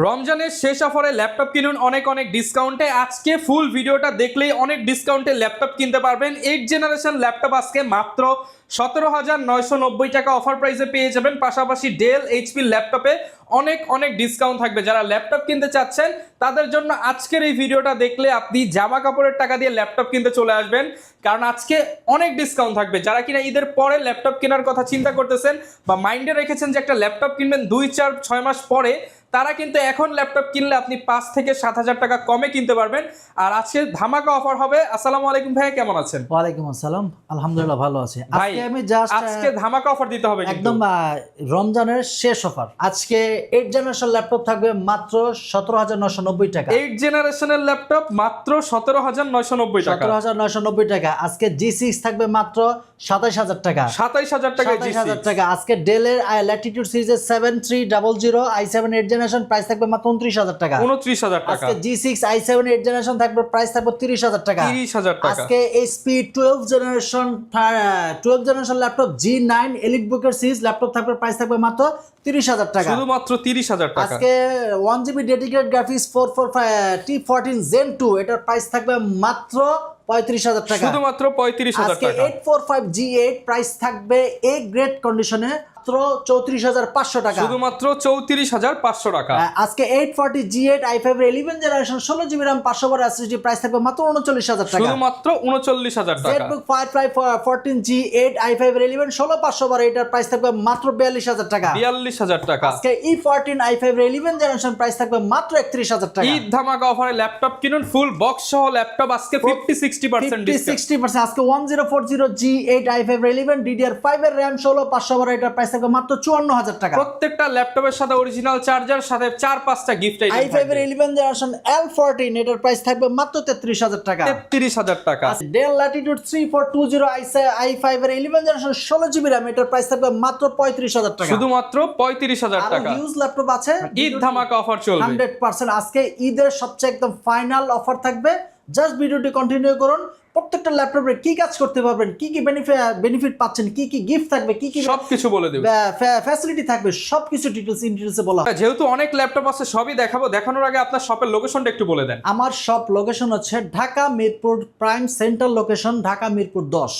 রমজানের শেষ অফারে ল্যাপটপ কিনুন অনেক অনেক ডিসকাউন্টে। আজকে ফুল ভিডিওটা দেখলেই অনেক ডিসকাউন্টে ল্যাপটপ কিনতে পারবেন। 8 জেনারেশন ল্যাপটপ আজকে মাত্র 17,990 টাকা অফার প্রাইসে পেয়ে যাবেন। পাশাপাশি ডেল এইচপি ল্যাপটপে অনেক অনেক ডিসকাউন্ট থাকবে। যারা ল্যাপটপ কিনতে চাচ্ছেন তাদের জন্য আজকের এই ভিডিওটা দেখলে আপনি জামা কাপড়ের টাকা দিয়ে ল্যাপটপ কিনতে চলে আসবেন, কারণ আজকে অনেক ডিসকাউন্ট থাকবে। যারা কিনা ঈদের পরে ল্যাপটপ কেনার কথা চিন্তা করতেছেন বা মাইন্ডে রেখেছেন যে একটা ল্যাপটপ কিনবেন 2-4-6 মাস পরে, তারা কিন্তু এখন ল্যাপটপ কিনলে আপনি 5 থেকে 7,000 টাকা কমে কিনতে পারবেন। আর আজকে ধামাকা অফার হবে। আসসালামু আলাইকুম ভাই, কেমন আছেন? ওয়ালাইকুম আসসালাম, আলহামদুলিল্লাহ ভালো আছি। ভাই আমি জাস্ট আজকে ধামাকা অফার দিতে হবে একদম রমজানের শেষ অফার। আজকে 8 জেনারেশন ল্যাপটপ থাকবে মাত্র 17,990 টাকা। 8 জেনারেশনের ল্যাপটপ মাত্র 17,990 টাকা। 17,990 টাকা। আজকে G6 থাকবে মাত্র 27,000 টাকা। 27,000 টাকা। 27,000 টাকা। আজকে ডেলের ল্যাটিটিউড সিরিজের 7300 i7 8 জেনারেশন প্রাইস থাকবে মাত্র 29,000 টাকা। 29,000 টাকা। আজকে G6 i7 8 জেনারেশন থাকবে প্রাইস থাকবে 30,000 টাকা। 30,000 টাকা। আজকে HP 12 generation laptop G9 elite বুকের সিরিজ ল্যাপটপ থাকবে প্রাইস থাকবে মাত্র 30,000 টাকা। শুধুমাত্র 30,000 টাকা। আজকে 1GB dedicated graphics 445 T14 Zen 2 এটার প্রাইস থাকবে মাত্র 35,000 টাকা। শুধুমাত্র 35,000 আজকে টাকা। 845G8 প্রাইস থাকবে এ গ্রেড কন্ডিশনে মাত্র 34,500 টাকা। শুধুমাত্র 34,500 টাকা। আজকে 840G8 i5 11 generation 16GB RAM 500 SSD price থাকবে মাত্র 39,000 টাকা। শুধুমাত্র 39,000 টাকা। ZBook 14G8 i5 11 16,500 এটার প্রাইস থাকবে মাত্র 42,000 টাকা। 42,000 টাকা। আজকে E14 i5 11 জেনারেশন প্রাইস থাকবে মাত্র 31,000 টাকা। ঈদ ধামাকা অফারে ল্যাপটপ কিনুন ফুল বক্স সহ ল্যাপটপ আজকে 50-60% ডিসকাউন্ট। 60%। আজকে 1040G8 i5 11 DDR5 এর RAM 16,500 এটার প্রাইস থাকবে মাত্র 54,000 টাকা। প্রত্যেকটা ল্যাপটপের সাথে অরিজিনাল চার্জার, সাথে 4-5টা গিফট আইটেম i5 এর 11 জেনারেশন L14 এটার প্রাইস থাকবে মাত্র 33,000 টাকা। 33,000 টাকা। Dell Latitude 3420 i5 এর 11 জেনারেশন 16GB RAM এটার প্রাইস থাকবে মাত্র 35,000 টাকা। শুধুমাত্র 35,000 টাকা। ইউজ ল্যাপটপ আছে, ঈদ ধামাকা অফার চলবে 100%। আজকে ঈদের সবচেয়ে একদম ফাইনাল অফার থাকবে। জাস্ট ভিডিওটি কন্টিনিউ করুন। প্রত্যেকটা ল্যাপটপে কি কাজ করতে পারবেন, কি কি বেনিফিট পাচ্ছেন, কি কি গিফট থাকবে, কি কি সবকিছু বলে দেব, ফ্যাসিলিটি থাকবে, সবকিছু ডিটেইলসে বলা। যেহেতু অনেক ল্যাপটপ আছে সবই দেখাবো। দেখানোর আগে আপনার শপের লোকেশনটা একটু বলে দেন। আমার শপ লোকেশন হচ্ছে Dhaka Mirpur prime center location, Dhaka Mirpur 10।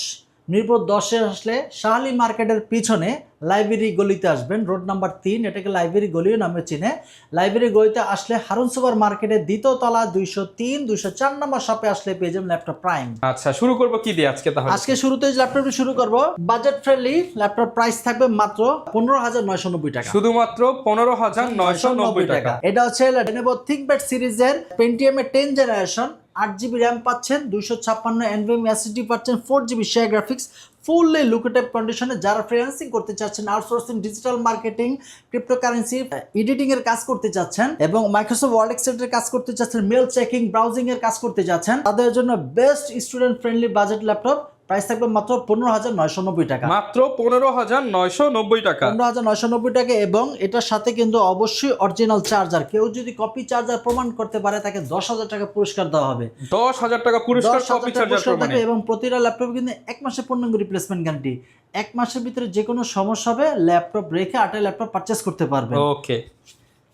Mirpur 10-এ আসলে শাহালি মার্কেটের পিছনে লাইব্রেরি গলিতে আসবেন, রোড নাম্বার 3, এটাকে লাইব্রেরি গলিও নামে চিনে। লাইব্রেরি গলিতে আসলে হারুন সুপার মার্কেটের দ্বিতীয় তলা 203-204 নম্বর শপে আসলে পেয়ে যাবেন ল্যাপটপ প্রাইম। আচ্ছা, শুরু করব কি দিয়ে আজকে? তাহলে আজকে শুরুতে ল্যাপটপটি শুরু করব বাজেট ফ্রেন্ডলি ল্যাপটপ, প্রাইস থাকবে মাত্র 15,990 টাকা। শুধুমাত্র 15,990 টাকা। এটা হচ্ছে Lenovo ThinkPad সিরিজের Pentium এর 10 জেনারেশন 8GB RAM পাচ্ছেন, 256 NVMe SSD পাচ্ছেন, 4GB শেয়ার গ্রাফিক্স, ফুললি লুকেটিভ কন্ডিশনে। যারা ফ্রিল্যান্সিং করতে চাচ্ছেন, outsourcing, digital marketing, cryptocurrency, editing এর কাজ করতে চাচ্ছেন এবং মাইক্রোসফট ওয়ার্ড এক্সেলের কাজ করতে চাচ্ছেন, মেল চেকিং, ব্রাউজিং এর কাজ করতে চাচ্ছেন, তাদের জন্য best student friendly budget laptop. Price থাকবে মাত্র 15,990 টাকা। মাত্র 15,990 টাকা। 15,990 টাকা। এবং এটার সাথে কিন্তু অবশ্যই অরিজিনাল চার্জার। কেউ যদি কপি চার্জার প্রমাণ করতে পারে তাকে 10,000 টাকা পুরস্কার দেওয়া হবে। 10,000 টাকা পুরস্কার কপি চার্জার প্রমাণে। এবং প্রতিটা ল্যাপটপে কিন্তু 1 মাসের পূর্ণাঙ্গ রিপ্লেসমেন্ট গ্যারান্টি। 1 মাসের ভিতরে যে কোনো সমস্যা হবে ল্যাপটপ রেখে 8 ল্যাপটপ পারচেজ করতে পারবেন। ওকে,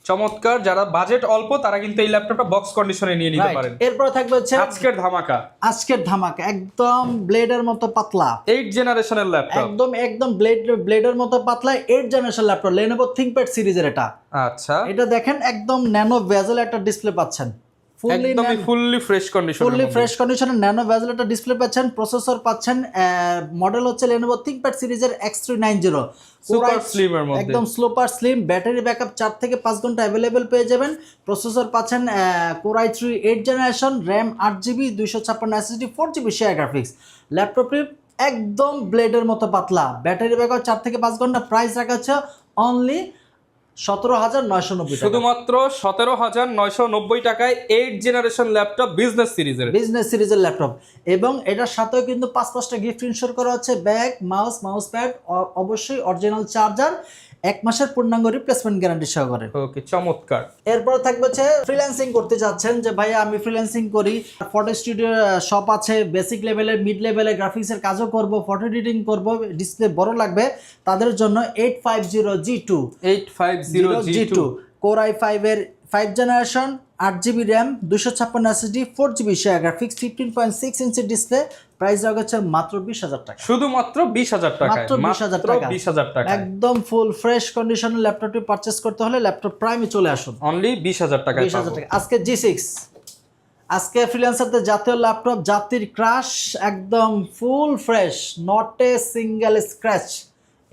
চমৎকার। যারা বাজেট অল্প তারা কিন্তু এই ল্যাপটপটা বক্স কন্ডিশনে নিয়ে নিতে পারেন। এরপর থাকবে হচ্ছে আজকের ধামাকা একদম ব্লেডের মতো পাতলা 8 জেনারেশনের ল্যাপটপ। একদম ব্লেডের মতো পাতলা 8 জেনারেশন ল্যাপটপ Lenovo ThinkPad সিরিজের। আচ্ছা, এটা দেখেন একদম ন্যানো ভেজেল একটা ডিসপ্লে পাচ্ছেন, ফুললি ফ্রেশ কন্ডিশনে ন্যানো ভেজেল একটা ডিসপ্লে পাচ্ছেন। প্রসেসর পাচ্ছেন, মডেল হচ্ছে Lenovo ThinkPad সিরিজের X390, সুপার স্লিম এর মধ্যে, একদম সুপার স্লিম। ব্যাটারি ব্যাকআপ 4 থেকে 5 ঘন্টা अवेलेबल পেয়ে যাবেন। প্রসেসর পাচ্ছেন Core i3 8 generation, RAM 8GB, 256 SSD, 4GB share graphics. ল্যাপটপটি একদম ব্লেডের মতো পাতলা, ব্যাটারি ব্যাকআপ 4 থেকে 5 ঘন্টা। প্রাইস রাখা হচ্ছে অনলি 17,990 টাকা। শুধুমাত্র 17,990 টাকায় 8 জেনারেশন ল্যাপটপ বিজনেস সিরিজের ল্যাপটপ। এবং এটার সাথেও কিন্তু 5-5টা গিফট ইনশোর করা হচ্ছে, ব্যাগ, মাউস প্যাড, অবশ্যই অরিজিনাল চার্জার, 1 মাসের পূর্ণাঙ্গ রিপ্লেসমেন্ট গ্যারান্টি সহকারে। ওকে, চমৎকার। এরপর থাকবে হচ্ছে ফ্রিল্যান্সিং করতে যাচ্ছেন যে ভাইয়া আমি ফ্রিল্যান্সিং করি, ফটো স্টুডিও শপ আছে, বেসিক লেভেলের, মিড লেভেলের গ্রাফিক্সের কাজও করব, ফটো এডিটিং করব, ডিসপ্লে বড় লাগবে, তাদের জন্য 850G2 Core i5 এর 5 generation 8GB RAM 256 SSD 4GB share graphics 15.6 inch display, price রাখছে মাত্র 20,000 টাকা। শুধুমাত্র 20,000 টাকা, মাত্র 20,000 টাকা, 20,000 টাকা, একদম ফুল ফ্রেশ কন্ডিশনের ল্যাপটপটি পারচেজ করতে হলে ল্যাপটপ প্রাইমে চলে আসুন। অনলি 20,000 টাকায় 20,000 টাকা। আজকে G6, আজকে ফ্রিল্যান্সারদের জাতীয় ল্যাপটপ, জাতির ক্রাশ, একদম full fresh, not a single scratch.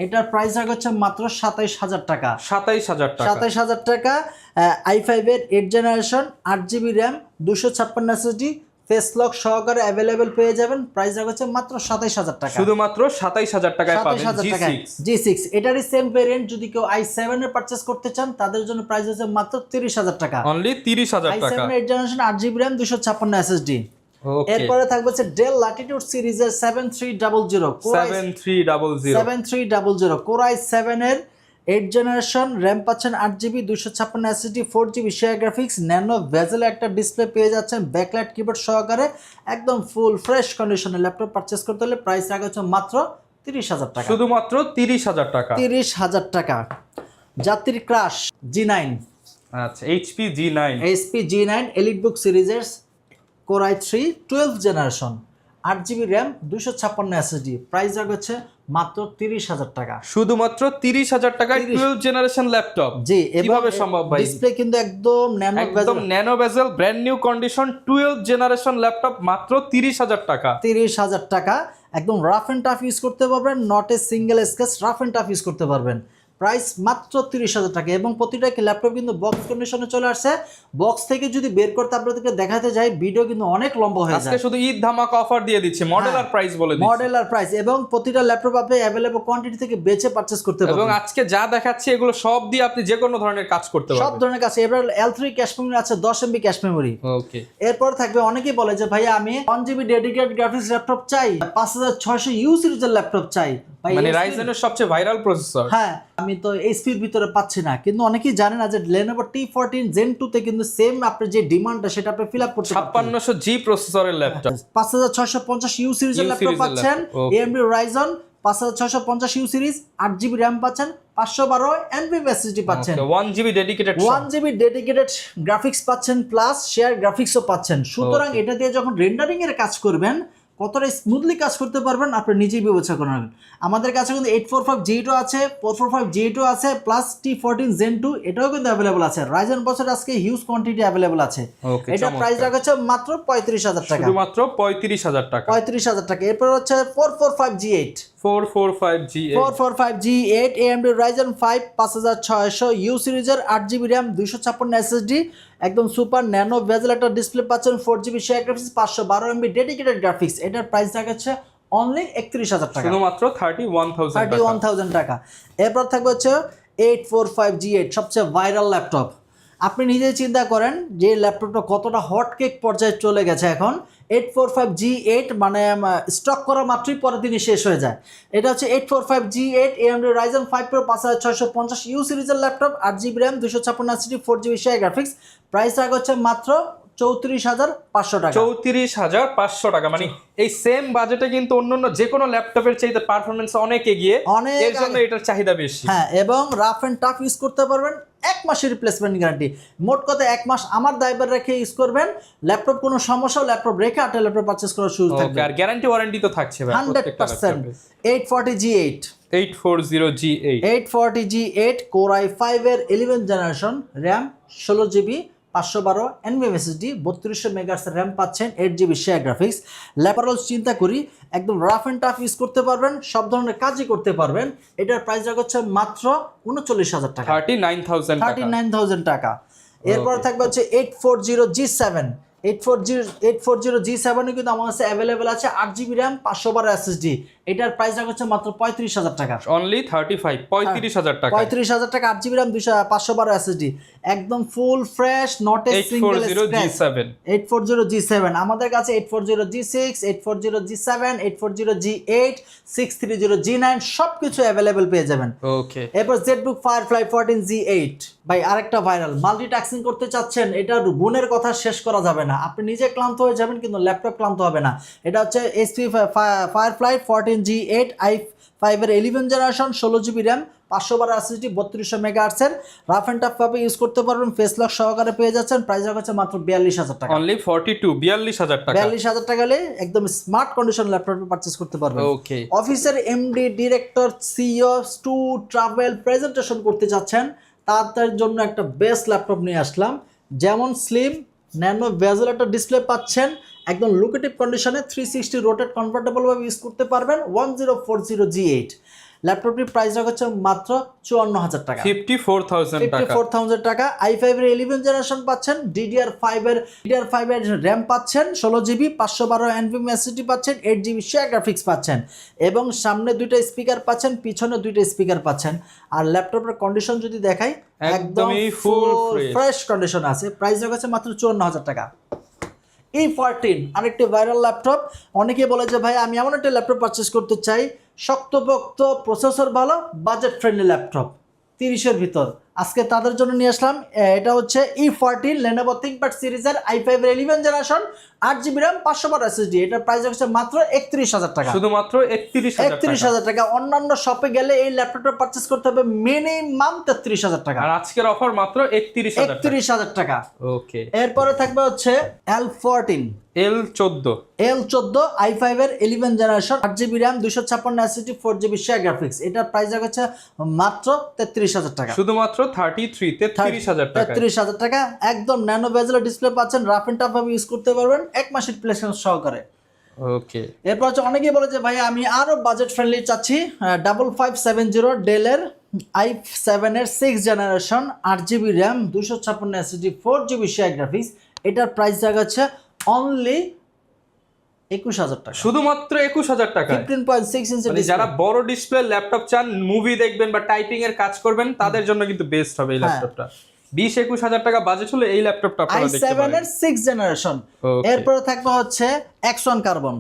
এটার প্রাইস রাখছে মাত্র 27,000 টাকা। 27,000 টাকা, 27,000 টাকা। i5 এর 8 generation 8GB RAM 256 SSD face lock সহকারে অ্যাভেলেবেল পেয়ে যাবেন, প্রাইস রাখছে মাত্র 27,000 টাকা। শুধুমাত্র 27,000 টাকায় পাবেন 27,000 টাকা G6। G6 এটারই সেম ভেরিয়েন্ট, যদি কেউ i7 এর পারচেজ করতে চান তাদের জন্য প্রাইস হচ্ছে মাত্র 30,000 টাকা। অনলি 30,000 টাকা। i7 8 generation 8GB RAM 256 SSD। ওকে, এরপরে থাকবে হচ্ছে ডেল ল্যাটিটিউড সিরিজের 7300 7300 কোর i7 এর 8 জেনারেশন, র্যাম পাচ্ছেন 8GB 256 SSD 4GB share graphics, nano ভেজেলে একটা ডিসপ্লে পেয়ে যাচ্ছেন ব্যাকলাইট কিবোর্ড সহকারে, একদম ফুল ফ্রেশ কন্ডিশনে ল্যাপটপ পারচেজ করতে হলে প্রাইস রাখা হচ্ছে মাত্র 30,000 টাকা। শুধুমাত্র 30,000 টাকা। 30,000 টাকা। জাতির ক্রাশ G9, আচ্ছা, HP G9 এলিটবুক সিরিজের core i3 12 generation 8GB RAM 256 SSD, price রাখা হচ্ছে মাত্র 30,000 টাকা। শুধুমাত্র 30,000 টাকায় 12 জেনারেশন ল্যাপটপ। জি, কিভাবে সম্ভব ভাই? ডিসপ্লে কিন্তু একদম ন্যানো বেজেল, brand new condition 12 generation laptop, মাত্র 30,000 টাকা। 30,000 টাকা। একদম রাফ এন্ড টাফ ইউজ করতে পারবেন, not a single sketch, rough and tough use করতে পারবেন, প্রাইস মাত্র 30,000 টাকা। এবং প্রতিটা ল্যাপটপ কিন্তু বক্স কন্ডিশনে চলে আসছে। বক্স থেকে যদি বের করতে আপনাদেরকে দেখাতে যাই ভিডিও কিন্তু অনেক লম্বা হয়ে যায়। আজকে শুধু ঈদ ধামাকা অফার দিয়ে দিচ্ছে, মডেল আর প্রাইস বলে দিচ্ছি। মডেল আর প্রাইস, এবং প্রতিটা ল্যাপটপ আপনি অ্যাভেলেবল কোয়ান্টিটি থেকে বেছে পারচেজ করতে পারবেন। এবং আজকে যা দেখাচ্ছি এগুলো সব দিয়ে আপনি যে কোনো ধরনের কাজ করতে পারবেন, সব ধরনের কাজ। এবার L3 ক্যাশ মেমরি আছে, 10 MB ক্যাশ মেমরি। ওকে, এরপর থাকবে অনেকেই বলে যে ভাই আমি 1GB ডেডিকেটেড গ্রাফিক্স ল্যাপটপ চাই, 5600U সিরিজের ল্যাপটপ চাই, মানে রাইজেনের সবচেয়ে ভাইরাল প্রসেসর। হ্যাঁ, আমি তো এইচপির ভিতরে পাচ্ছি না। কিন্তু অনেকেই জানে না যে Lenovo T14 Gen 2 তে কিন্তু সেম আপনার যে ডিমান্ডটা সেটা আপনি ফিল আপ করতে পারবেন। 5600G প্রসেসরের ল্যাপটপ, 5650U সিরিজের ল্যাপটপ পাচ্ছেন, AMD Ryzen 5650U series 8GB RAM পাচ্ছেন, 512 NVMe SSD পাচ্ছেন, 1GB dedicated 1GB dedicated graphics পাচ্ছেন, প্লাস শেয়ার গ্রাফিক্সও পাচ্ছেন। সুতরাং এটা দিয়ে যখন রেন্ডারিং এর কাজ করবেন কতটা স্মুথলি কাজ করতে পারবেন আপনি নিজেই বিবেচনা করবেন। আমাদের কাছে কিন্তু 845G2 আছে, 445G2 আছে, প্লাস T14 Gen 2 এটাও কিন্তু অ্যাভেলেবল আছে। Ryzen বছর আজকে হিউজ কোয়ান্টিটি অ্যাভেলেবল আছে। এটা প্রাইস রাখা হচ্ছে মাত্র 35,000 টাকা। শুধুমাত্র 35,000 টাকা। 35,000 টাকা। এরপর হচ্ছে 445G8 AMD Ryzen 5 5600U সিরিজের 8GB র্যাম 256 SSD, একদম সুপার ন্যানো ভেজেল একটা ডিসপ্লে পাচ্ছেন, 4GB share graphics, 512 MB dedicated graphics. এটার প্রাইস রাখছে অনলি 31,000 টাকা। শুধুমাত্র 31,000 টাকা। এরপর থাকবে হচ্ছে 845G8, সবচেয়ে ভাইরাল ল্যাপটপ। আপনি নিজেই চিন্তা করেন যে ল্যাপটপটা কতটা হট কেক পর্যায়ে চলে গেছে এখন। 845G8 মানে স্টক করা মাত্রই পরের দিনই শেষ হয়ে যায়। এটা হচ্ছে 845G8 AMD Ryzen 5 Pro 5650U সিরিজের laptop, 8GB RAM 256 SSD 4GB share graphics, price রাখা হচ্ছে মাত্র 34,500 টাকা। 34,500 টাকা। মানে এই সেম বাজেটে কিন্তু অন্যান্য যে কোনো ল্যাপটপের চাইতে পারফরম্যান্স অনেক এগিয়ে, এর জন্য এটার চাহিদা বেশি। হ্যাঁ, এবং রাফ এন্ড টাফ ইউজ করতে পারবেন, 1 মাসের রিপ্লেসমেন্ট গ্যারান্টি। মোট কথা 1 মাস আমার দায়ভার রেখে ইউজ করবেন। ল্যাপটপ কোনো সমস্যা ল্যাপটপ রেখে আর ল্যাপটপ পারচেজ করার সুযোগ থাকবে। আর গ্যারান্টি ওয়ারেন্টি তো থাকছে ভাই 100%। 840G8 840G8 কোর i5 এর 11 generation, RAM 16GB, 512 NVMe SSD, 3200 MHz RAM পাচ্ছেন, 8GB শেয়ার গ্রাফিক্স। ল্যাপারল চিন্তা করি একদম রাফ এন্ড টাফ ইউজ করতে পারবেন, সব ধরনের কাজই করতে পারবেন। এটার প্রাইস রাখা হচ্ছে মাত্র 39,000 টাকা। 39,000 টাকা। এরপর থাকবে হচ্ছে 840G7 840G7 কিন্তু আমার কাছে অ্যাভেলেবেল আছে, 8GB র্যাম 512 SSD। এটার প্রাইস রাখা হচ্ছে মাত্র 35,000 টাকা। অনলি 35,000 টাকা। 35,000 টাকা, 8GB র্যাম 512 SSD, একদম full fresh, not a single scratch. 840G7 আমাদের কাছে 840G6 840G7 840G8 630G9 সবকিছু অ্যাভেলেবেল পেয়ে যাবেন। ওকে, এরপর ZBook Firefly 14Z8 ভাই আরেকটা ভাইরাল। মাল্টিটাস্কিং করতে চাচ্ছেন, এটার গুণের কথা শেষ করা যাবে না। আপনি নিজে ক্লান্ত হয়ে যাবেন কিন্তু ল্যাপটপ ক্লান্ত হবে না। এটা হচ্ছে HP Firefly 14Z8 i5 এর 11 জেনারেশন, 16GB র্যাম, 512 এসএসডি 3200 মেগাহার্টজের রাফ এন্ড টাফ ভাবে ইউজ করতে পারবেন, ফেস লক সহকারে পেয়ে যাচ্ছেন। প্রাইস হচ্ছে মাত্র 42000 টাকা। অনলি 42000 টাকা। 42000 টাকা হলে একদম স্মার্ট কন্ডিশন ল্যাপটপ পারচেজ করতে পারবেন। ওকে। অফিসের MD, director, CEO, tour, travel, presentation করতে যাচ্ছেন, তাদের জন্য একটা বেস্ট ল্যাপটপ নিয়ে আসলাম। যেমন স্লিম ন্যানো বেজেল একটা ডিসপ্লে পাচ্ছেন, একদম লুকেটিভ কন্ডিশনে 360 রোটেট কনভার্টেবল ভাবে ইউজ করতে পারবেন। 1040G8 ল্যাপটপটির প্রাইস হচ্ছে মাত্র 54000 টাকা। 54000 টাকা। i5 এর 11 জেনারেশন পাচ্ছেন, DDR5 এর র্যাম পাচ্ছেন, 16GB 512 NVMe SSD পাচ্ছেন, 8GB শেয়ার গ্রাফিক্স পাচ্ছেন এবং সামনে দুইটা স্পিকার পাচ্ছেন, পিছনে দুইটা স্পিকার পাচ্ছেন। আর ল্যাপটপের কন্ডিশন যদি দেখাই একদমই ফুল ফ্রেশ কন্ডিশন আছে। প্রাইস হচ্ছে মাত্র 54000 টাকা। E14 আরেকটি ভাইরাল ল্যাপটপ। অনেকে বলে যে ভাই আমি এমন একটা ল্যাপটপ পারচেস করতে চাই, শক্তপোক্ত, প্রসেসর ভালো, বাজেট ফ্রেন্ডলি ল্যাপটপ 30-এর ভিতর। আজকে তাদের জন্য নিয়ে আসলাম, এটা হচ্ছে E14 Lenovo ThinkPad সিরিজের i5 এর 11 জেনারেশন 8GB RAM 512 SSD। এটার প্রাইস হচ্ছে মাত্র 31000 টাকা। শুধুমাত্র 31000 টাকা। অন্যান্য শপে গেলে এই ল্যাপটপটা পারচেস করতে হবে মিনিমাম 33000 টাকা। আর আজকের অফার মাত্র 31000 টাকা। ওকে। এরপরে থাকবে হচ্ছে L14 L14 i5 এর 11 generation 8GB RAM 256 SSD 4GB share graphics. এটার প্রাইস হচ্ছে মাত্র 33000 টাকা। শুধুমাত্র 33000 টাকা। 33000 টাকা। একদম ন্যানো বেজেল ডিসপ্লে পাচ্ছেন, রাফ এন্ড টাফ ভাবে ইউজ করতে পারবেন 1 মাসের প্লেসমেন্ট সহকারে। ওকে। এরপর হচ্ছে অনেকেই বলে যে ভাই আমি আরো বাজেট ফ্রেন্ডলি চাচ্ছি, 5570 ডেলের i7 এর 6 generation 8GB RAM 256 SSD 4GB share graphics. এটার প্রাইস হচ্ছে অনলি 21000 টাকা। শুধুমাত্র 21000 টাকা। 15.6 ইঞ্চি ডিসপ্লে। যারা বড় ডিসপ্লে ল্যাপটপ চান, মুভি দেখবেন বা টাইপিং এর কাজ করবেন, তাদের জন্য কিন্তু বেস্ট হবে এই ল্যাপটপটা। 20-21000 টাকা বাজেট হলে এই ল্যাপটপটা আপনারা দেখতে পারেন। i7 এর 6 জেনারেশন। এরপর থাকবে হচ্ছে X1 Carbon।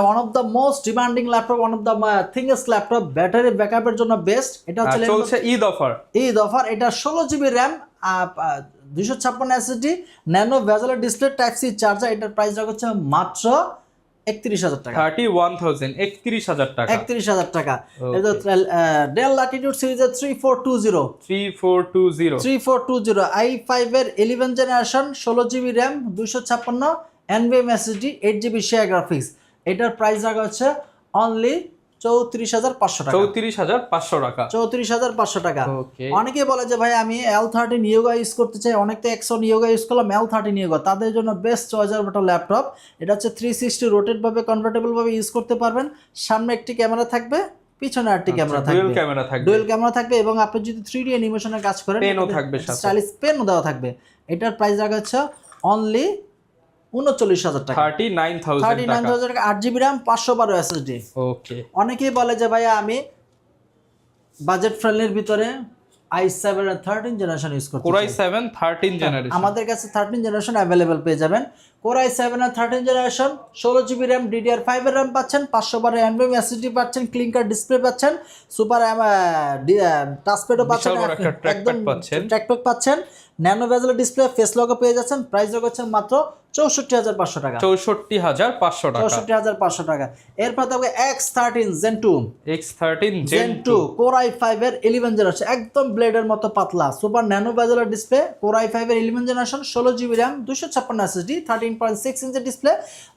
One of the most demanding laptop, one of the thinnest laptop, battery ব্যাকআপের জন্য বেস্ট। এটা হচ্ছে চলছে ঈদ অফার। এটা 16GB RAM 256 SSD ন্যানো বেজেলের ডিসপ্লে, টাইপ সি চার্জার। এটার প্রাইস হচ্ছে মাত্র 31000 টাকা। 31000 টাকা। 31000 টাকা। এটা ডেল ল্যাটিটিউড সিরিজের 3420 i5 এর 11 generation 16GB RAM 256 NVMe SSD 8GB share graphics. এটার প্রাইস হচ্ছে অনলি 34500 টাকা। 34500 টাকা। অনেকে বলে যে ভাই আমি L13 Yoga ইউজ করতে চাই, অনেক তো X1 Yoga ইউজ করলাম, L13 Yoga তাদের জন্য বেস্ট চয়েস হবে একটা ল্যাপটপ। এটা হচ্ছে 360 রোটেট ভাবে কনভার্টেবল ভাবে ইউজ করতে পারবেন। সামনে একটি ক্যামেরা থাকবে, পিছনে আরেকটি ক্যামেরা থাকবে, ডুয়াল ক্যামেরা থাকবে এবং আপনি যদি 3D অ্যানিমেশনের কাজ করেন পেনও থাকবে, স্টাইলিশ পেনও দেওয়া থাকবে। এটার প্রাইস হচ্ছে অনলি 39000 টাকা। 39000 টাকা। 8GB RAM 512 SSD। ওকে। অনেকেই বলে যে ভাই আমি বাজেট ফ্রেন্ডলির ভিতরে i7 এর 13 জেনারেশন ইউজ করতে চাই। Core i7 13 generation. আমাদের কাছে 13 জেনারেশন अवेलेबल পেয়ে যাবেন। Core i7 এর 13 জেনারেশন 16GB RAM DDR5 এর RAM পাচ্ছেন, 512 NVMe SSD পাচ্ছেন, ক্লিনকার ডিসপ্লে পাচ্ছেন, সুপার টাচপ্যাডও পাচ্ছেন, একদম ট্র্যাকপ্যাড পাচ্ছেন, ন্যানো বেজেল ডিসপ্লে, ফেস লকও পেয়ে যাচ্ছেন। প্রাইস হচ্ছে মাত্র 64500 টাকা। 64500 টাকা। এরপর থাকবে X13 Gen 2 Gen 2 Core i5 এর 11 জেনারেশন, একদম ব্লেডের মতো পাতলা, সুপার ন্যানো বেজেল ডিসপ্লে, Core i5 এর 11 generation 16GB RAM 256 SSD 13.6 inch display.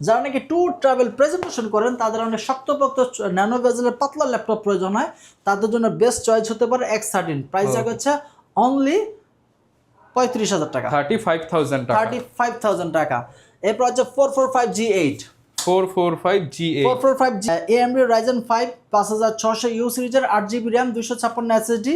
যারা নাকি ট্যুর ট্রাভেল প্রেজেন্টেশন করেন, তাদের অনেক শক্তপোক্ত ন্যানো বেজেলের পাতলা ল্যাপটপ প্রয়োজন হয়, তাদের জন্য বেস্ট চয়েস হতে পারে X13। প্রাইস হচ্ছে অনলি 35000 টাকা। 35000 টাকা। এরপর হচ্ছে 445G8 AMD Ryzen 5 5600U সিরিজের 8GB RAM 256 SSD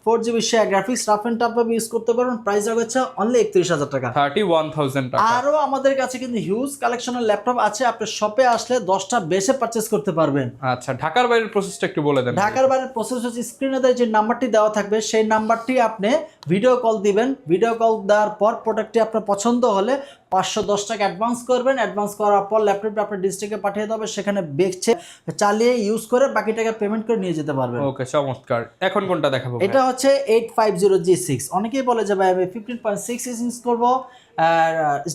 4GB share graphics, rough and tough ভাবে ইউজ করতে পারবেন। প্রাইস হচ্ছে অনলি 31000 টাকা। 31000 টাকা। আরো আমাদের কাছে কিন্তু হিউজ কালেকশনের ল্যাপটপ আছে, আপনি শপে আসলে 10টা বেশি পারচেজ করতে পারবেন। আচ্ছা, ঢাকার বাইরের প্রসেসটা একটু বলে দেন। ঢাকার বাইরের প্রসেস হচ্ছে স্ক্রিনে যে নাম্বারটি দেওয়া থাকবে, সেই নাম্বারটি আপনি ভিডিও কল দিবেন। ভিডিও কল দেওয়ার পর প্রোডাক্টটি আপনার পছন্দ হলে 510 টাকা অ্যাডভান্স করবেন। অ্যাডভান্স করার পর ল্যাপটপটি আপনার ডিস্ট্রিক্টে পাঠিয়ে দেবে, সেখানে দেখছে চালিয়ে ইউজ করে বাকি টাকা পেমেন্ট করে নিয়ে যেতে পারবেন। ওকে, চমৎকার। এখন কোনটা দেখাবো? এটা হচ্ছে 850G6। অনেকেই বলে যে ভাই আমি 15.6 ইঞ্চ করবো,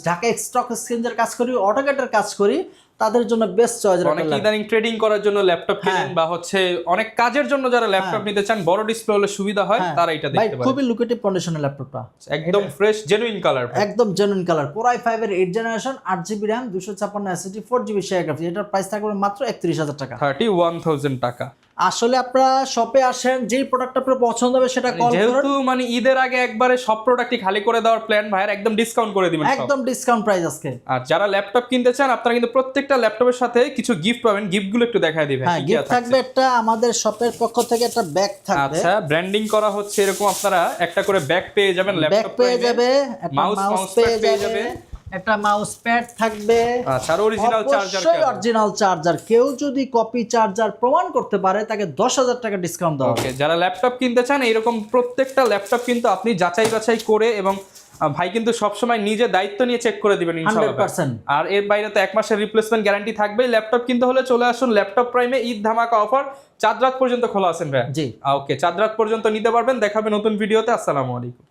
ঢাকা স্টক এক্সচেঞ্জের কাজ করি, অটোক্যাডের কাজ করি, তাদের জন্য বেস্ট চয়েস। অনেক ইদানিং ট্রেডিং করার জন্য ল্যাপটপ কিনেন বা হচ্ছে অনেক কাজের জন্য যারা ল্যাপটপ নিতে চান, বড় ডিসপ্লে হলে সুবিধা হয়, তারা এটা দেখতে পারেন। খুবই লুকেটিভ কন্ডিশনের ল্যাপটপটা, একদম ফ্রেশ জেনুইন কালার, একদম জেনুইন কালার। Core i5 এর 8 generation, 8GB RAM, 256 SSD, 4GB share graphics. এটার প্রাইস থাকবে মাত্র 31,000 টাকা, 31,000 টাকা। আসলে আপনারা শপে আসেন, যেই প্রোডাক্ট আপনার পছন্দ হবে সেটা কল করুন। যেহেতু মানে ঈদের আগে একবারে সব প্রোডাক্টই খালি করে দেওয়ার প্ল্যান ভাইয়ের, একদম ডিসকাউন্ট করে দিবেন, একদম ডিসকাউন্ট প্রাইস আজকে। আর যারা ল্যাপটপ কিনতে চান আপনারা কিন্তু প্রত্যেকটা ল্যাপটপের সাথে কিছু গিফট পাবেন, গিফটগুলো একটু দেখায় দিবেন। হ্যাঁ, গিফট থাকবে একটা আমাদের শপের পক্ষ থেকে একটা ব্যাগ থাকবে। আচ্ছা, ব্র্যান্ডিং করা হচ্ছে এরকম, আপনারা একটা করে ব্যাগ পেয়ে যাবেন, ল্যাপটপ পেয়ে যাবে, মাউস পেয়ে যাবে, একটা মাউস প্যাড থাকবে, আচ্ছা, আর অরিজিনাল চার্জার। Original charger. কেউ যদি কপি চার্জার প্রমাণ করতে পারে তাকে 10,000 টাকা ডিসকাউন্ট দেওয়া হবে। ওকে, যারা ল্যাপটপ কিনতে চান এরকম প্রত্যেকটা ল্যাপটপ কিন্তু আপনি যাচাই বাছাই করে, এবং ভাই কিন্তু সবসময় নিজে দায়িত্ব নিয়ে চেক করে দিবেন ইনশাআল্লাহ। 100%। আর এর বাইরে তো 1 মাসের রিপ্লেসমেন্ট গ্যারান্টি থাকবে। ল্যাপটপ কিনতে হলে চলে আসুন ল্যাপটপ প্রাইমে, ঈদ ধামাকা অফার 4 রাত পর্যন্ত খোলা আছেন ভাই। জি, ওকে, 4 রাত পর্যন্ত নিতে পারবেন। দেখাবে নতুন ভিডিওতে। আসসালামু আলাইকুম।